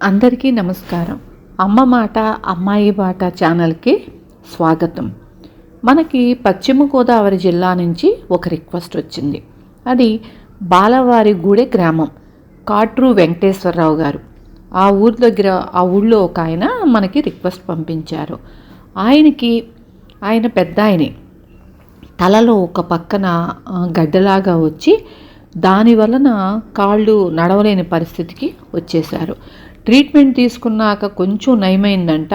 అందరికీ నమస్కారం. అమ్మ మాట అమ్మాయి బాట ఛానల్కి స్వాగతం. మనకి పశ్చిమ గోదావరి జిల్లా నుంచి ఒక రిక్వెస్ట్ వచ్చింది. అది బాలవారిగూడె గ్రామం, కాట్రు వెంకటేశ్వరరావు గారు. ఆ ఊరి దగ్గర ఆ ఊళ్ళో ఒక ఆయన మనకి రిక్వెస్ట్ పంపించారు. ఆయన పెద్ద ఆయనే, తలలో ఒక పక్కన గడ్డలాగా వచ్చి దాని వలన కాళ్ళు నడవలేని పరిస్థితికి వచ్చేశారు. ట్రీట్మెంట్ తీసుకున్నాక కొంచెం నయమైందంట.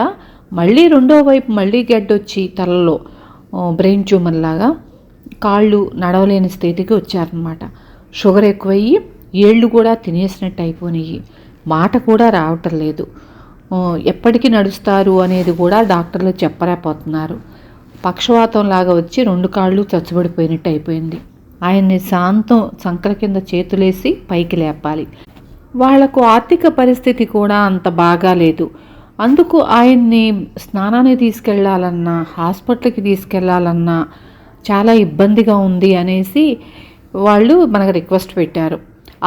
మళ్ళీ రెండో వైపు మళ్ళీ గడ్డొచ్చి తలలో బ్రెయిన్ ట్యూమర్ లాగా కాళ్ళు నడవలేని స్థితికి వచ్చారనమాట. షుగర్ ఎక్కువయ్యి ఏళ్ళు కూడా తినేసినట్టు అయిపోయినాయి. మాట కూడా రావటం లేదు. ఎప్పటికీ నడుస్తారు అనేది కూడా డాక్టర్లు చెప్పలేకపోతున్నారు. పక్షవాతం లాగా వచ్చి రెండు కాళ్ళు చచ్చుబడిపోయినట్టు అయిపోయింది. ఆయన్ని శాంతం సంకల కింద చేతులేసి పైకి లేపాలి. వాళ్లకు ఆర్థిక పరిస్థితి కూడా అంత బాగా లేదు. అందుకు ఆయన్ని స్నానానికి తీసుకెళ్లాలన్నా, హాస్పిటల్కి తీసుకెళ్లాలన్నా చాలా ఇబ్బందిగా ఉంది అనేసి వాళ్ళు మనకు రిక్వెస్ట్ పెట్టారు.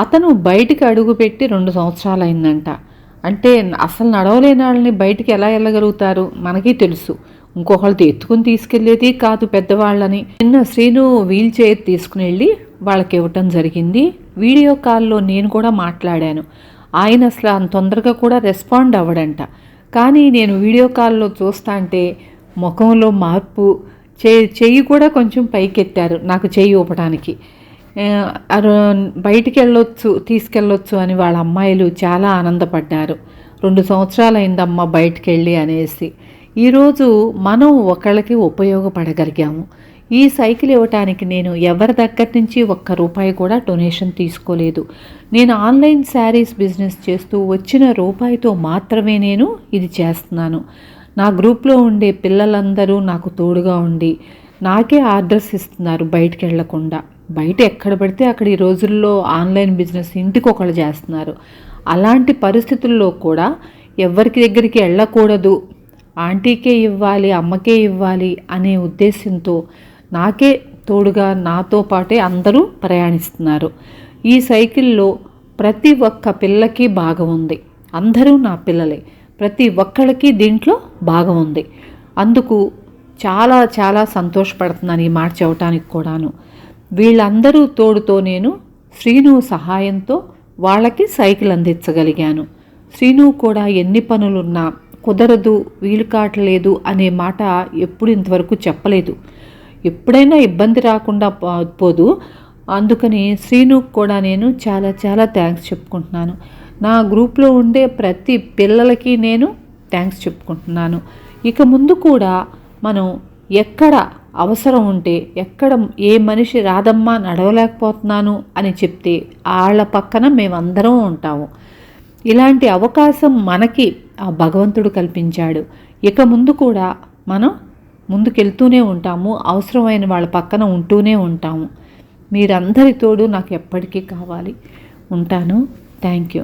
అతను బయటికి అడుగుపెట్టి 2 సంవత్సరాలు అయిందంట. అంటే అసలు నడవలేని వాళ్ళని బయటికి ఎలా వెళ్ళగలుగుతారు మనకి తెలుసు. ఇంకొకళ్ళతో ఎత్తుకుని తీసుకెళ్లేది కాదు పెద్దవాళ్ళని. నిన్న శ్రీను వీల్ చైర్ తీసుకుని వెళ్ళి వాళ్ళకి ఇవ్వటం జరిగింది. వీడియో కాల్లో నేను కూడా మాట్లాడాను. ఆయన అసలు అంత తొందరగా కూడా రెస్పాండ్ అవ్వడంట. కానీ నేను వీడియో కాల్లో చూస్తా అంటే ముఖంలో మార్పు, చెయ్యి కూడా కొంచెం పైకెత్తారు నాకు చెయ్యి ఊపడానికి. బయటికి తీసుకెళ్ళొచ్చు అని వాళ్ళ అమ్మాయిలు చాలా ఆనందపడ్డారు. 2 సంవత్సరాలు అయిందమ్మ బయటికి వెళ్ళి అనేసి. ఈరోజు మనం ఒకళ్ళకి ఉపయోగపడగలిగాము. ఈ సైకిల్ ఇవ్వటానికి నేను ఎవరి దగ్గర నుంచి ₹1 కూడా డొనేషన్ తీసుకోలేదు. నేను ఆన్లైన్ శారీస్ బిజినెస్ చేస్తూ వచ్చిన రూపాయితో మాత్రమే నేను ఇది చేస్తున్నాను. నా గ్రూప్లో ఉండే పిల్లలందరూ నాకు తోడుగా ఉండి నాకే ఆర్డర్స్ ఇస్తున్నారు బయటికి వెళ్లకుండా. బయట ఎక్కడ పడితే అక్కడ ఈ రోజుల్లో ఆన్లైన్ బిజినెస్ ఇంటికి ఒకళ్ళు చేస్తున్నారు. అలాంటి పరిస్థితుల్లో కూడా ఎవరికి దగ్గరికి వెళ్ళకూడదు, ఆంటీకే ఇవ్వాలి, అమ్మకే ఇవ్వాలి అనే ఉద్దేశంతో నాకే తోడుగా నాతో పాటే అందరూ ప్రయాణిస్తున్నారు. ఈ సైకిల్లో ప్రతి ఒక్క పిల్లకి భాగం ఉంది. అందరూ నా పిల్లలే. ప్రతి ఒక్కళ్ళకి దీంట్లో భాగం ఉంది. అందుకు చాలా చాలా సంతోషపడుతున్నాను ఈ మాట చెప్పడానికి కూడాను. వీళ్ళందరూ తోడుతో నేను శ్రీను సహాయంతో వాళ్ళకి సైకిల్ అందించగలిగాను. శ్రీను కూడా ఎన్ని పనులున్నా కుదరదు, వీలు కావట్లేదు అనే మాట ఎప్పుడు ఇంతవరకు చెప్పలేదు. ఎప్పుడైనా ఇబ్బంది రాకుండా పోదు. అందుకని శ్రీనుకు కూడా నేను చాలా చాలా థ్యాంక్స్ చెప్పుకుంటున్నాను. నా గ్రూప్లో ఉండే ప్రతి పిల్లలకి నేను థ్యాంక్స్ చెప్పుకుంటున్నాను. ఇక ముందు కూడా మనం ఎక్కడ అవసరం ఉంటే, ఎక్కడ ఏ మనిషి రాదమ్మా నడవలేకపోతున్నాను అని చెప్తే వాళ్ళ పక్కన మేమందరం ఉంటాము. ఇలాంటి అవకాశం మనకి ఆ భగవంతుడు కల్పించాడు. ఇక ముందు కూడా మనం ముందుకెళ్తూనే ఉంటాము. అవసరమైన వాళ్ళ పక్కన ఉంటూనే ఉంటాము. మీరందరి తోడు నాకు ఎప్పటికీ కావాలి. ఉంటాను. Thank you.